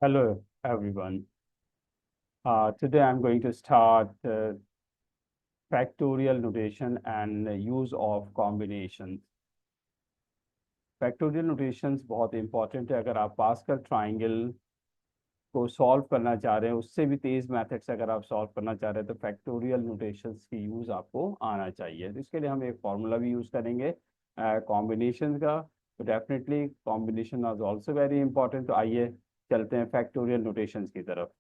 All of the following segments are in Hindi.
Hello, everyone. Today I'm going to start factorial notation and use of combinations. Factorial notations बहुत इंपॉर्टेंट है अगर आप पास्कल ट्राइंगल को सॉल्व करना चाह रहे हैं, उससे भी तेज़ मेथड से अगर आप सॉल्व करना चाह रहे हैं तो फैक्टोरियल नोटेशंस की यूज़ आपको आना चाहिए। तो इसके लिए हम एक फार्मूला भी यूज़ करेंगे कॉम्बिनेशन का। तो definitely combination is also very important. तो आइए चलते हैं फैक्टोरियल नोटेशंस की तरफ।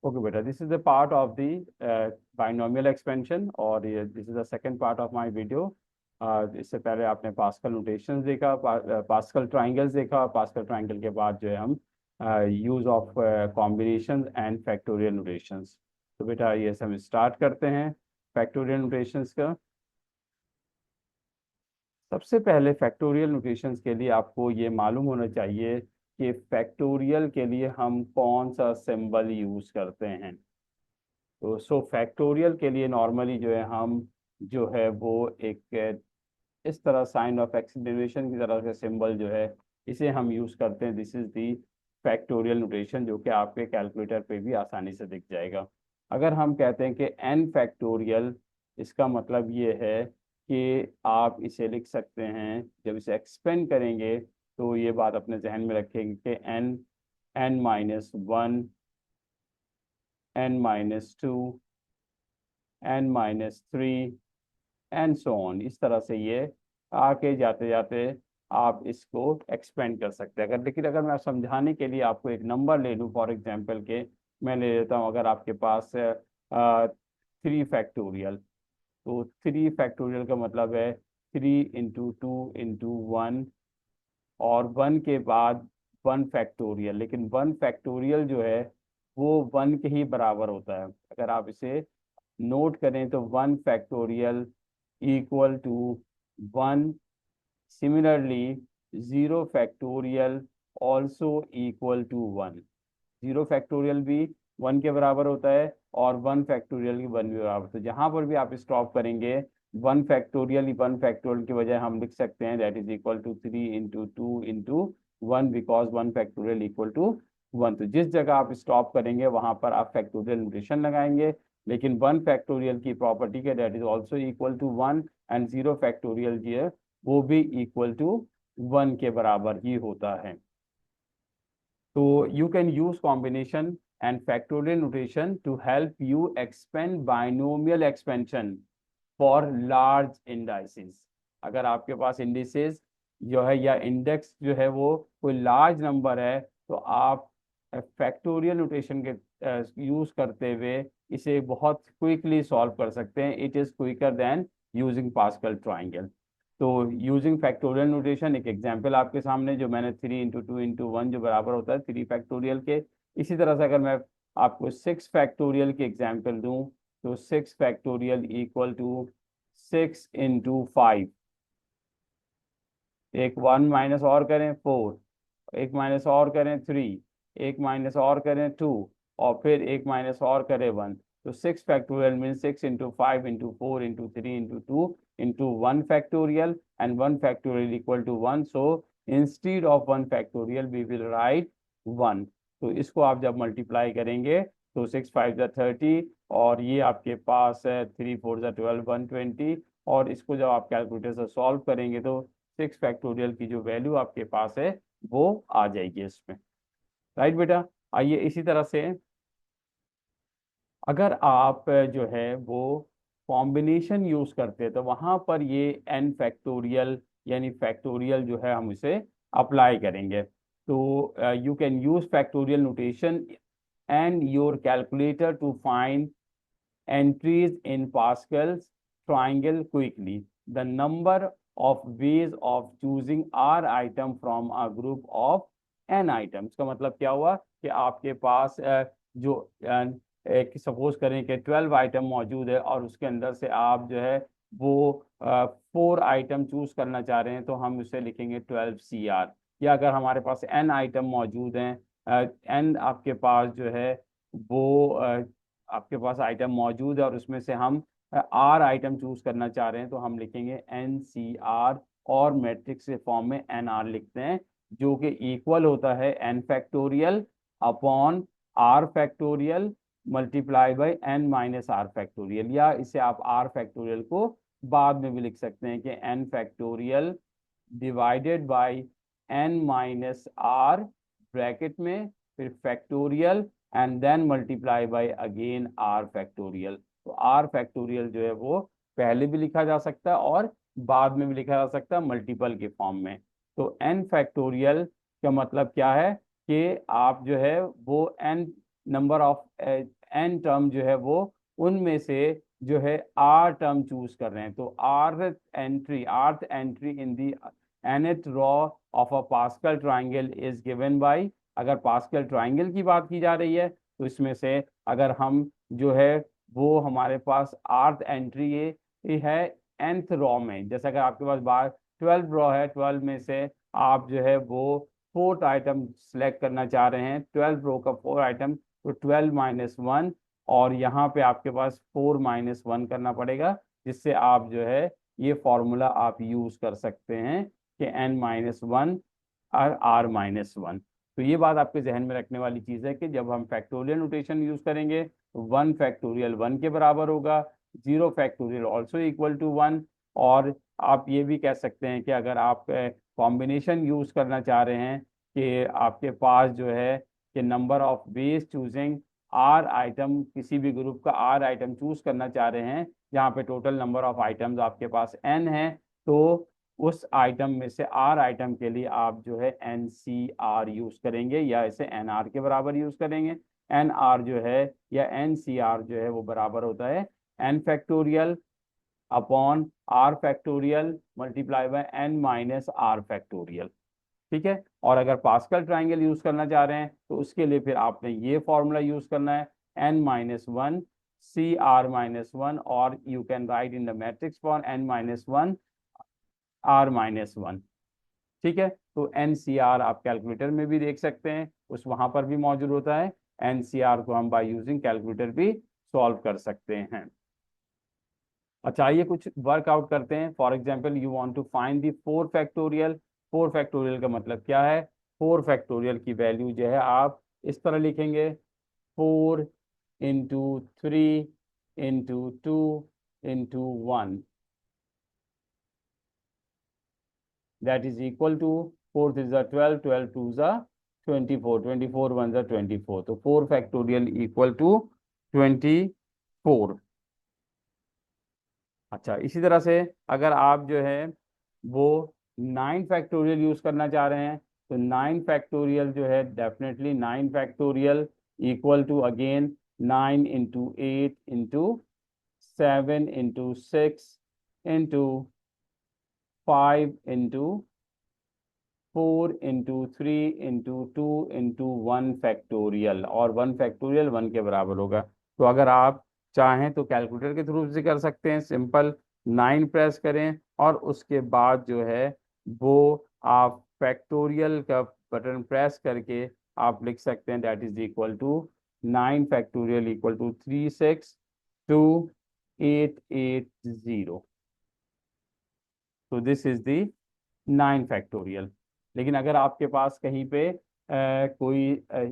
ओके बेटा, this is the part of the binomial expansion और ये this is the second part of my video. इससे पहले आपने पास्कल नोटेशंस देखा, पास्कल ट्राइंगल्स देखा, और पास्कल ट्राइंगल के बाद जो है हम use of combinations and factorial notations. तो बेटा ये हम स्टार्ट करते हैं फैक्टोरियल नोटेशंस का। सबसे पहले फैक्टोरियल नोटेशंस के लिए आपको ये मालूम होना चाहिए कि फैक्टोरियल के लिए हम कौन सा सिंबल यूज करते हैं। तो फैक्टोरियल के लिए नॉर्मली जो है हम जो है वो एक इस तरह साइन ऑफ एक्सक्लेमेशन की तरह का सिंबल जो है इसे हम यूज करते हैं। This is the factorial notation, जो कि आपके कैलकुलेटर पे भी आसानी से दिख जाएगा। अगर हम कहते हैं कि एन फैक्टोरियल, इसका मतलब ये है कि आप इसे लिख सकते हैं, जब इसे एक्सपेंड करेंगे तो ये बात अपने जहन में रखेंगे कि N, N minus one, N minus two, N minus three and so on. इस तरह से ये आके जाते जाते आप इसको एक्सपेंड कर सकते हैं। लेकिन अगर मैं समझाने के लिए आपको एक नंबर ले लूँ, फॉर एग्जांपल के मैं ले लेता हूँ, अगर आपके पास है 3 फैक्टोरियल, तो 3 फैक्टोरियल का मतलब है 3 इंटू 2 इंटू 1, और 1 के बाद 1 फैक्टोरियल। लेकिन 1 फैक्टोरियल जो है वो 1 के ही बराबर होता है। अगर आप इसे नोट करें तो 1 factorial equal to 1। Similarly 0 factorial also equal to 1। 0 factorial भी 1 के बराबर होता है और 1 फैक्टोरियल की 1 के बराबर। तो जहां पर भी आप स्टॉप करेंगे 1 फैक्टोरियल, 1 फैक्टोरियल की वजह हम लिख सकते हैं that is equal to 3 into 2 into 1, because 1 factorial equal to 1। तो जिस जगह आप स्टॉप करेंगे वहां पर आप फैक्टोरियल नोटेशन लगाएंगे। लेकिन 1 फैक्टोरियल की प्रॉपर्टी के that is also equal to 1, and 0 factorial जो है वो भी इक्वल टू 1 के बराबर ही होता है। So you can use combination and factorial notation to help you expand binomial expansion for large indices। अगर आपके पास indices जो है या इंडेक्स जो है वो कोई लार्ज नंबर है, तो आप फैक्टोरियल नोटेशन के यूज करते हुए इसे बहुत क्विकली सॉल्व कर सकते हैं। It is quicker than using Pascal triangle. तो यूजिंग फैक्टोरियल नोटेशन, एक एग्जांपल आपके सामने जो मैंने 3 इंटू 2 इंटू 1 जो बराबर होता है 3 फैक्टोरियल के। इसी तरह से अगर मैं आपको 6 फैक्टोरियल की एग्जांपल दूं, तो 6 फैक्टोरियल इक्वल टू 6 इंटू 5। एक 1 माइनस और करें 4, एक माइनस और करें 3, एक माइनस और करें 2, और फिर एक माइनस और करें 1। तो 6 factorial mean 6 into 5 into 4 into 3 into 2 into 1 factorial, and 1 factorial equal to 1। So instead of 1 factorial we will write 1। तो इसको आप जब मल्टीप्लाई करेंगे तो 6 5 30, और ये आपके पास है 3 4 12 120। और इसको जब आप कैलकुलेटर से सॉल्व करेंगे तो 6 फैक्टोरियल की जो वैल्यू आपके पास है वो आ जाएगी इसमें। राइट बेटा। आइए इसी तरह से अगर आप जो है वो कॉम्बिनेशन यूज करते हैं तो वहां पर ये एन फैक्टोरियल यानी फैक्टोरियल जो है हम इसे अप्लाई करेंगे। तो you can use factorial notation and your calculator to find entries in Pascal's triangle quickly. The number of ways of choosing r item from a group of n items। का मतलब क्या हुआ कि आपके पास जो एक सपोज करें कि 12 आइटम मौजूद है और उसके अंदर से आप जो है वो 4 आइटम चूज करना चाह रहे हैं, तो हम उसे लिखेंगे 12 CR। या अगर हमारे पास n आइटम मौजूद हैं, n आपके पास जो है वो आपके पास आइटम मौजूद है और उसमें से हम आर आइटम चूज करना चाह रहे हैं, तो हम लिखेंगे एन सी आर और मैट्रिक्स के फॉर्म में एन आर लिखते हैं, जो कि इक्वल होता है N factorial upon R factorial multiply by N minus R factorial, या इसे आप आर फैक्टोरियल को बाद में भी लिख सकते हैं कि N factorial divided by N minus R bracket में फिर factorial and then multiply by again R factorial. तो आर फैक्टोरियल जो है वो पहले भी लिखा जा सकता है और बाद में भी लिखा जा सकता है मल्टीपल के फॉर्म में। तो एन फैक्टोरियल का मतलब क्या है कि आप जो है वो N number of N term जो है वो उनमें से जो है आर टर्म चूज कर रहे हैं। तो आर्थ entry in the nth raw of a pascal triangle is given by, अगर पास्कल ट्राइंगल की बात की जा रही है तो इसमें से अगर हम जो है वो हमारे पास आर्थ एंट्री ये है nth रॉ में, जैसे अगर आपके पास बार 12 रॉ है, 12 में से आप जो है वो फोर्थ आइटम सेलेक्ट करना चाह रहे हैं, 12 रो का 4 आइटम, तो 12 माइनस 1 और यहाँ पे आपके पास 4 माइनस 1 करना पड़ेगा, जिससे आप जो है ये फॉर्मूला आप यूज कर सकते हैं कि n माइनस 1 और r माइनस 1। तो ये बात आपके जहन में रखने वाली चीज है कि जब हम फैक्टोरियल नोटेशन यूज करेंगे तो 1 फैक्टोरियल 1 के बराबर होगा, 0 फैक्टोरियल ऑल्सो इक्वल टू 1। और आप ये भी कह सकते हैं कि अगर आप कॉम्बिनेशन यूज करना चाह रहे हैं कि आपके पास जो है कि number of ways choosing R item, किसी भी ग्रुप का आर आइटम चूज करना चाह रहे हैं जहाँ पे टोटल नंबर ऑफ आइटम्स आपके पास एन है, तो उस आइटम में से आर आइटम के लिए आप जो है एन सी आर यूज करेंगे या इसे एन आर के बराबर यूज करेंगे। एन आर जो है या एन सी आर जो है वो बराबर होता है N factorial upon R factorial multiply by N minus R factorial. ठीक है, और अगर पास्कल ट्राइंगल यूज करना चाह रहे हैं तो उसके लिए फिर आपने ये फॉर्मूला यूज करना है N minus one C R minus one, और you can write in the matrix for N minus one R minus one. ठीक है, तो एन सी आर आप कैलकुलेटर में भी देख सकते हैं, उस वहां पर भी मौजूद होता है। एन सी आर को हम बाय यूजिंग कैलकुलेटर भी सॉल्व कर सकते हैं। अच्छा, आइए कुछ वर्कआउट करते हैं। For example you want to find the 4 factorial. 4 factorial का मतलब क्या है? 4 फैक्टोरियल की वैल्यू जो है आप इस तरह लिखेंगे, 4 into 3 into 2 into 1, that is equal to 4 is 12, 12 two ज़ा 24, 24 1 ज़ा 24, तो 4 फैक्टोरियल इक्वल टू 24। अच्छा, इसी तरह से अगर आप जो है वो 9 फैक्टोरियल यूज करना चाह रहे हैं तो 9 फैक्टोरियल जो है definitely 9 factorial equal to again 9 into 8 into 7 into 6 into 5 into 4 into 3 into 2 into 1 factorial, और 1 फैक्टोरियल 1 के बराबर होगा। तो अगर आप चाहें तो कैलकुलेटर के थ्रू से कर सकते हैं, सिंपल 9 प्रेस करें और उसके बाद जो है वो आप फैक्टोरियल का बटन प्रेस करके आप लिख सकते हैं that is equal to 9 factorial equal to 362 880। तो दिस इज दी 9 फैक्टोरियल। लेकिन अगर आपके पास कहीं पे कोई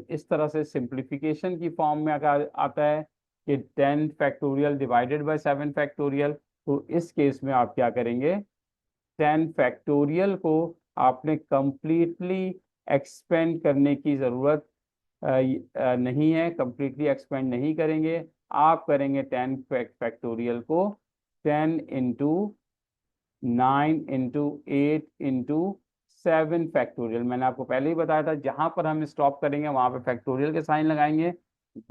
इस तरह से सिंप्लीफिकेशन की फॉर्म में अगर आता है कि 10 फैक्टोरियल डिवाइडेड बाय 7 फैक्टोरियल, तो इस केस में आप क्या करेंगे? 10 फैक्टोरियल को आपने कंप्लीटली एक्सपेंड करने की ज़रूरत नहीं है, कंप्लीटली एक्सपेंड नहीं करेंगे। आप करेंगे 10 फैक्टोरियल को 10 इंटू 9 इंटू 8 इंटू 7 फैक्टोरियल। मैंने आपको पहले ही बताया था जहां पर हम स्टॉप करेंगे वहां पे फैक्टोरियल के साइन लगाएंगे।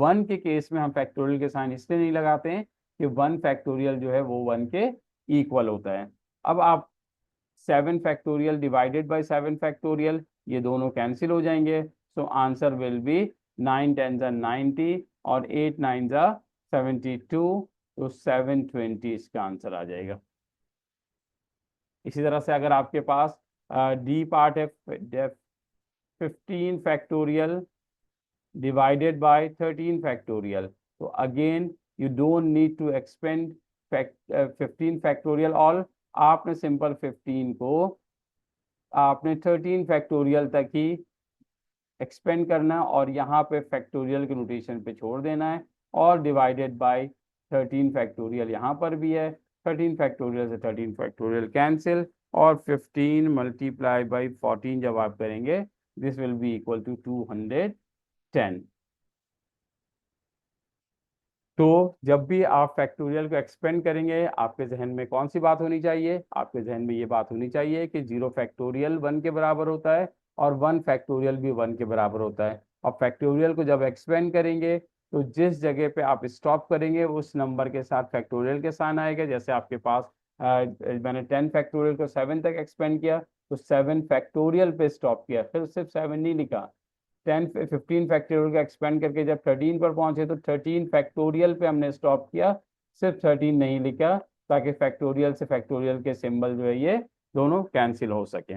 1 के केस में हम फैक्टोरियल के साइन इसलिए नहीं लगाते हैं कि 1 फैक्टोरियल जो है वो 1 के इक्वल होता है। अब आप 7 फैक्टोरियल डिवाइडेड बाय 7 फैक्टोरियल, ये दोनों कैंसिल हो जाएंगे, सो आंसर विल बी 9 10 ज़ा 90 और 8 9 ज़ा 72, तो 720 इसका आंसर आ जाएगा। इसी तरह से अगर आपके पास डी पार्ट है 15 फैक्टोरियल डिवाइडेड बाय 13 फैक्टोरियल, तो again you don't need to expand 15 factorial all, आपने सिंपल 15 को आपने 13 फैक्टोरियल तक ही एक्सपेंड करना है और यहाँ पे फैक्टोरियल के नोटेशन पे छोड़ देना है, और डिवाइडेड बाय 13 फैक्टोरियल यहाँ पर भी है, 13 फैक्टोरियल से 13 फैक्टोरियल कैंसिल, और 15 मल्टीप्लाई बाई 14 जब आप करेंगे this will be equal to 210। तो जब भी आप फैक्टोरियल को एक्सपेंड करेंगे आपके जहन में कौन सी बात होनी चाहिए, आपके जहन में ये बात होनी चाहिए कि 0 फैक्टोरियल 1 के बराबर होता है और 1 फैक्टोरियल भी 1 के बराबर होता है। और फैक्टोरियल को जब एक्सपेंड करेंगे तो जिस जगह पे आप स्टॉप करेंगे उस नंबर के साथ फैक्टोरियल के साइन आएगा। जैसे आपके पास मैंने 10 फैक्टोरियल को 7 तक एक्सपेंड किया तो 7 फैक्टोरियल पे स्टॉप किया, फिर सिर्फ 7 नहीं लिखा, 15 फैक्टोरियल को एक्सपेंड करके जब 13 पर पहुंचे तो 13 फैक्टोरियल पे हमने स्टॉप किया, सिर्फ 13 नहीं लिखा, ताकि फैक्टोरियल से फैक्टोरियल के सिंबल जो है ये दोनों कैंसिल हो सके।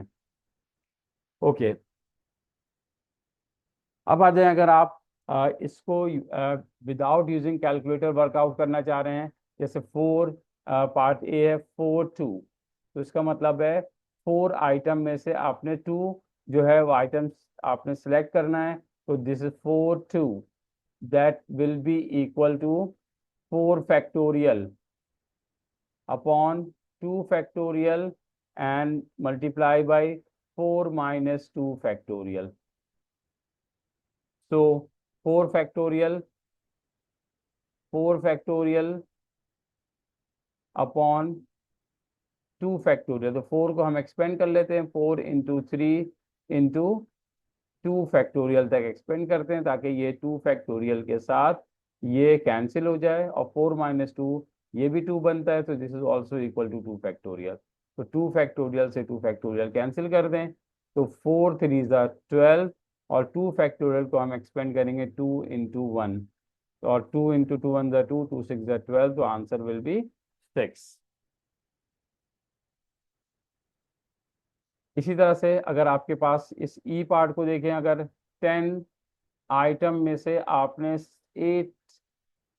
ओके, अब आ जाए, अगर आप इसको विदाउट यूजिंग कैलकुलेटर वर्कआउट करना चाह रहे हैं, जैसे 4 पार्ट ए है 4 2, तो इसका मतलब है 4 आइटम में से आपने 2 जो है वो आइटम आपने सेलेक्ट करना है, तो this is 4 2, that will be equal to 4 factorial upon 2 factorial and multiply by 4 minus 2 factorial. So 4 factorial upon 2 factorial, तो 4 को हम एक्सपेंड कर लेते हैं, 4 इंटू 3 इंटू 2 फैक्टोरियल तक एक्सपेंड करते हैं ताकि ये 2 फैक्टोरियल के साथ ये कैंसिल हो जाए, और 4 माइनस 2 ये भी 2 बनता है, तो this is also equal to 2 factorial. तो 2 फैक्टोरियल से 2 फैक्टोरियल कैंसिल कर दें, तो 4 3 ज़ा 12, और 2 फैक्टोरियल को हम एक्सपेंड करेंगे 2 इंटू 1, और 2 इंटू 2 1 ज़ा 2, 2 6 ज़ा 12, तो आंसर विल बी 6। इसी तरह से अगर आपके पास इस ई पार्ट को देखें, अगर 10 आइटम में से आपने 8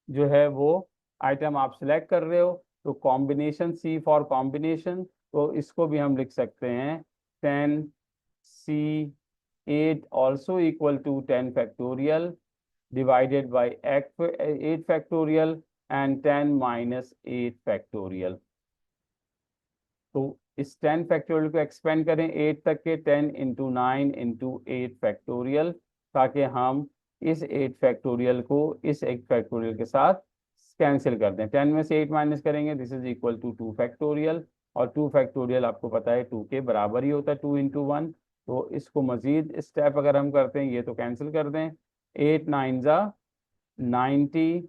जो है वो आइटम आप सिलेक्ट कर रहे हो, तो कॉम्बिनेशन सी फॉर कॉम्बिनेशन, तो इसको भी हम लिख सकते हैं 10C8 also equal to 10 factorial divided by 8 factorial and 10 minus 8 factorial. तो इस 10 फैक्टोरियल को एक्सपेंड करें 8 तक के, 10 इंटू 9 इंटू 8 फैक्टोरियल, ताकि हम इस 8 फैक्टोरियल को इस 8 फैक्टोरियल के साथ कैंसिल कर दें। 10 में से 8 माइनस करेंगे, this is equal to 2 factorial, और 2 फैक्टोरियल आपको पता है 2 के बराबर ही होता है, 2 इंटू 1। तो इसको मजीद स्टेप अगर हम करते हैं, ये तो कैंसिल कर दें, 8 9 ज़ा 90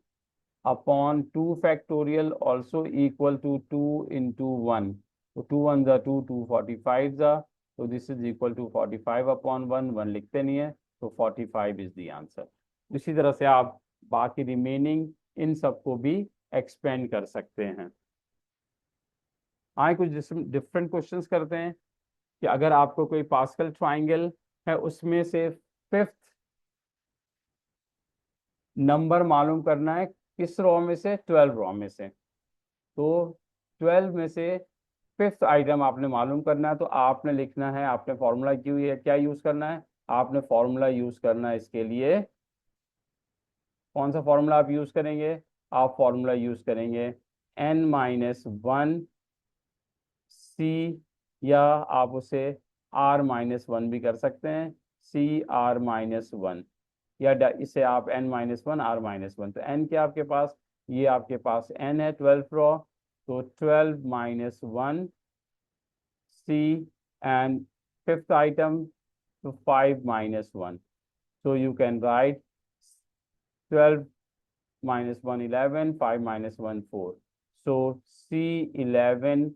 upon 2 factorial also equal to 2 into 1, तो 2 1 ज़ा 2, 2 45 ज़ा, तो this is equal to 45 upon 1, 1 लिखते नहीं है, तो 45 इज द आंसर। इसी तरह से आप बाकी रिमेनिंग इन सबको भी एक्सपेंड कर सकते हैं। आए कुछ डिफरेंट क्वेश्चंस करते हैं कि अगर आपको कोई पास्कल ट्राइंगल है उसमें से 5th नंबर मालूम करना है, किस रॉ में से, 12 रॉ में से, तो 12 में से 5th आइटम आपने मालूम करना है, तो आपने लिखना है, आपने फॉर्मूला क्या यूज करना है, आपने फॉर्मूला यूज करना है इसके लिए। कौन सा फॉर्मूला आप यूज करेंगे, आप फॉर्मूला यूज करेंगे n-1 C, या आप उसे r-1 भी कर सकते हैं, CR-1, या इसे आप n-1 r-1, तो n क्या आपके पास, ये आपके पास n है 12 रॉ, तो 12-1 C, and 5th item, so 5-1, so you can write 12 minus 1 11, 5 minus 1 4, so C11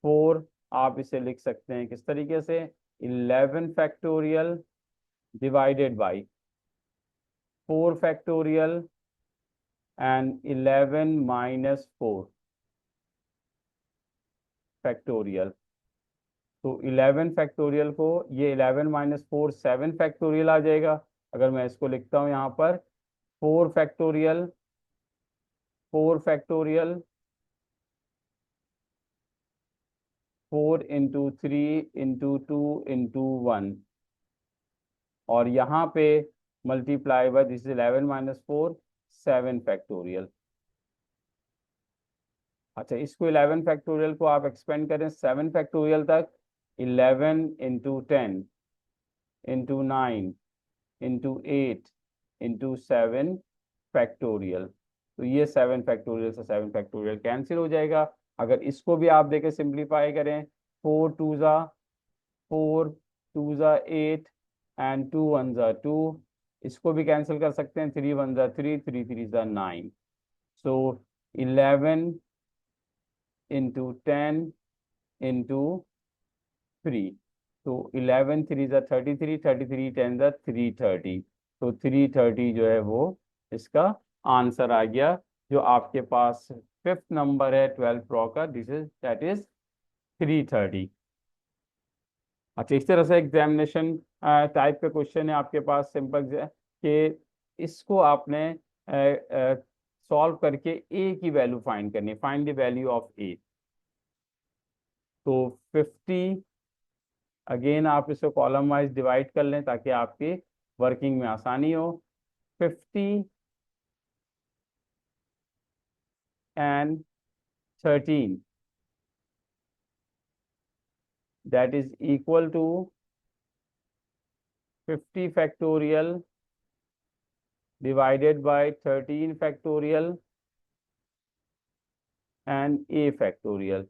4 आप इसे लिख सकते हैं किस तरीके से, 11 factorial divided by 4 factorial and 11 minus 4 factorial. तो 11 फैक्टोरियल को, ये 11 माइनस 4 7 फैक्टोरियल आ जाएगा। अगर मैं इसको लिखता हूँ यहाँ पर 4 factorial 4 factorial, 4 into 3 into 2 into 1, और यहाँ पे multiply by this is 11 minus 4, 7 factorial. अच्छा, इसको 11 फैक्टोरियल को आप एक्सपेंड करें 7 फैक्टोरियल तक, 11 into 10 into 9 into 8 into 7 factorial. तो ये 7 फैक्टोरियल से 7 फैक्टोरियल कैंसिल हो जाएगा। अगर इसको भी आप देखें सिंप्लीफाई करें, 4 टू ज़ा 4, 2 ज़ा 8 एंड 2 1 ज़ा 2, इसको भी कैंसिल कर सकते हैं, 3 1 ज़ा 3, 3 3 ज़ा 9। सो 11 इंटू 10 इंटू 3, तो 11 3 ज़ा 33, 33 10 ज़ा 330, तो 330 जो है वो इसका आंसर आ गया। जो आपके पास फिफ्थ नंबर है 12 प्रो का, दिस इज दैट इज 330। अच्छा, इस तरह से एग्जामिनेशन टाइप का क्वेश्चन है आपके पास सिंपल कि इसको आपने सॉल्व करके ए की वैल्यू फाइंड करनी है, फाइंड द वैल्यू ऑफ ए। तो 50, अगेन आप इसको कॉलम वाइज डिवाइड कर लें ताकि आपकी वर्किंग में आसानी हो। 50 and 13, that is equal to 50 factorial divided by 13 factorial and a factorial।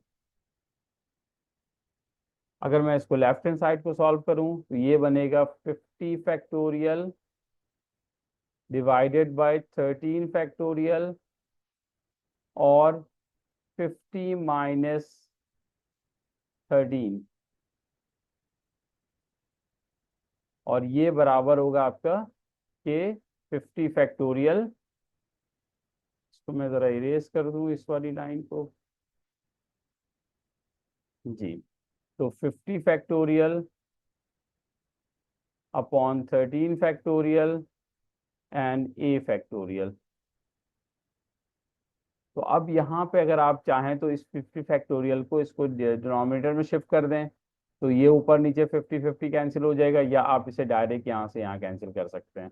अगर मैं इसको लेफ्ट हैंड साइड को सॉल्व करूं तो ये बनेगा 50 फैक्टोरियल डिवाइडेड बाय 13 फैक्टोरियल और 50 माइनस 13, और ये बराबर होगा आपका के 50 फैक्टोरियल। इसको मैं ज़रा इरेज कर दूं इस वाली लाइन को जी। तो 50 factorial upon 13 factorial and A factorial. तो अब यहाँ पे अगर आप चाहें तो इस 50 फैक्टोरियल को इसको डिनोमिनेटर में शिफ्ट कर दें, तो ये ऊपर नीचे 50 50 कैंसिल हो जाएगा, या आप इसे डायरेक्ट यहाँ से यहाँ कैंसिल कर सकते हैं,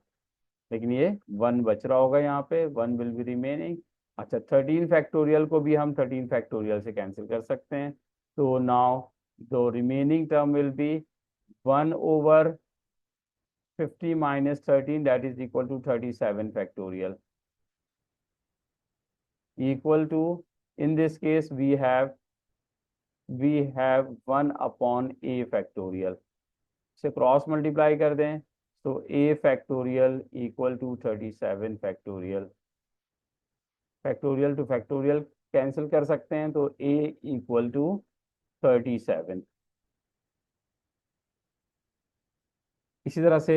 लेकिन ये 1 बच रहा होगा यहाँ पे, 1 विल बी रिमेनिंग। अच्छा, 13 फैक्टोरियल को भी हम 13 फैक्टोरियल से कैंसिल कर सकते हैं। तो now the remaining term will be 1 over 50 minus 13, that is equal to 37 factorial, equal to, in this case we have 1 upon a factorial, से क्रॉस मल्टीप्लाई कर दें तो a factorial equal to 37 factorial, factorial to factorial cancel कर सकते हैं, तो a इक्वल टू 37। इसी तरह से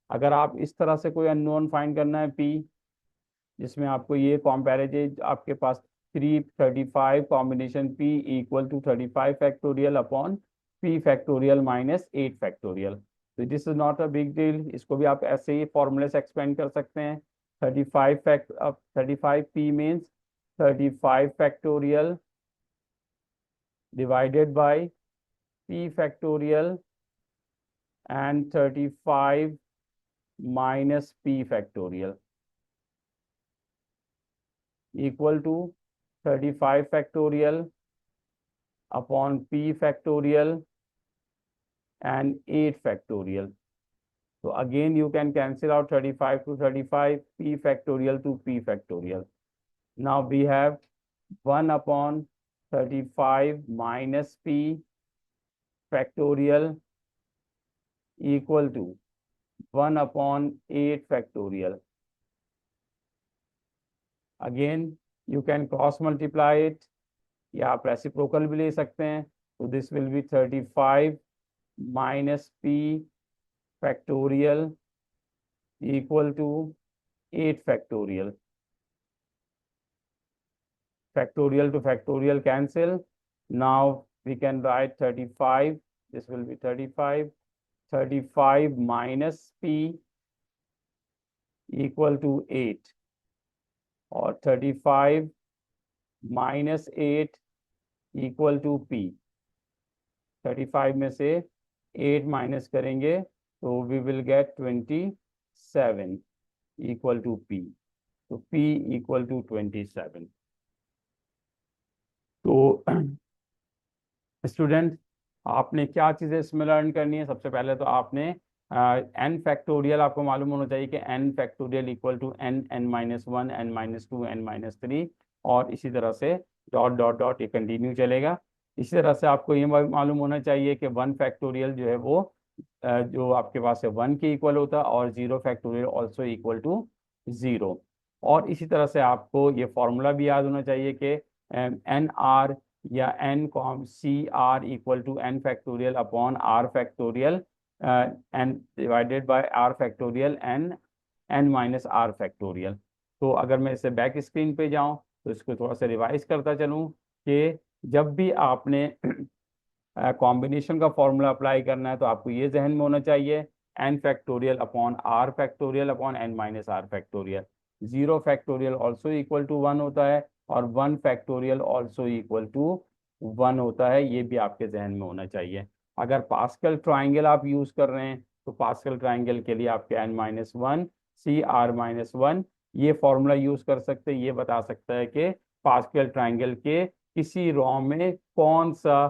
अगर आप इस तरह से कोई अननोन फाइंड करना है p, जिसमें आपको ये कॉम्पेरेटिव आपके पास 335 combination p equal to 35 factorial upon p factorial minus 8 factorial. तो this is not a big deal, इसको भी आप ऐसे ही फॉर्मूले से एक्सपेंड कर सकते हैं। 35 p means 35 factorial divided bye p factorial and 35 minus p factorial equal to 35 factorial upon p factorial and 8 factorial. So again you can cancel out 35 to 35, p factorial to p factorial. Now we have 1 upon 35 minus p factorial equal to 1 upon 8 factorial. Again you can cross multiply it, या आप रेसिप्रोकल भी ले सकते हैं। तो this will be 35 minus p factorial equal to 8 factorial, factorial to factorial cancel, now we can write 35, this will be 35 minus p equal to 8, और 35 माइनस 8 इक्वल टू पी। 35 में से 8 माइनस करेंगे तो we will get 27 equal to P. तो P इक्वल टू 27। तो स्टूडेंट, आपने क्या चीज़ें इसमें लर्न करनी है? सबसे पहले तो आपने n फैक्टोरियल आपको मालूम होना चाहिए कि n factorial equal to n-1 n-2 n-3, और इसी तरह से डॉट डॉट डॉट ये कंटिन्यू चलेगा। इसी तरह से आपको ये मालूम होना चाहिए कि 1 फैक्टोरियल जो है वो जो आपके पास है 1 के इक्वल होता है, और 0 फैक्टोरियल ऑल्सो इक्वल टू 0। और इसी तरह से आपको ये फॉर्मूला भी याद होना चाहिए कि एन आर या n com C R equal to n factorial upon r factorial n divided by r factorial n minus r factorial. तो अगर मैं इसे बैक स्क्रीन पे जाऊं तो इसको थोड़ा सा रिवाइज करता चलूं कि जब भी आपने कॉम्बिनेशन का फॉर्मूला अप्लाई करना है तो आपको ये जहन में होना चाहिए n factorial upon r factorial upon n minus r factorial. 0 factorial also equal to 1 होता है, और 1 फैक्टोरियल ऑल्सो इक्वल टू 1 होता है। ये भी आपके जहन में होना चाहिए। अगर पास्कल ट्राइंगल आप यूज कर रहे हैं तो पास्कल ट्राइंगल के लिए आपके n-1 CR-1 ये फॉर्मूला यूज कर सकते हैं। ये बता सकता है कि पास्कल ट्राइंगल के किसी रॉ में कौन सा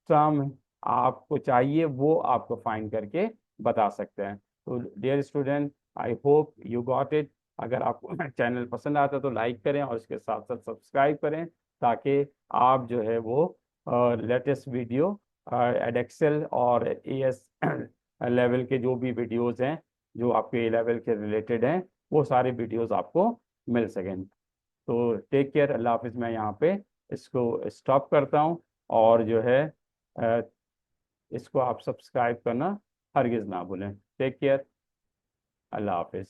टर्म आपको चाहिए, वो आपको फाइंड करके बता सकते हैं। तो dear student, I hope you got it. अगर आपको चैनल पसंद आता है तो लाइक करें और इसके साथ साथ सब्सक्राइब करें, ताकि आप जो है वो लेटेस्ट वीडियो एडएक्सेल और एएस लेवल के जो भी वीडियोस हैं जो आपके ए लेवल के रिलेटेड हैं, वो सारे वीडियोस आपको मिल सकें। तो टेक केयर, अल्लाह हाफिज़। मैं यहाँ पे इसको स्टॉप करता हूँ, और जो है अ, इसको आप सब्सक्राइब करना हरगिज़ ना भूलें। टेक केयर, अल्लाह हाफिज़।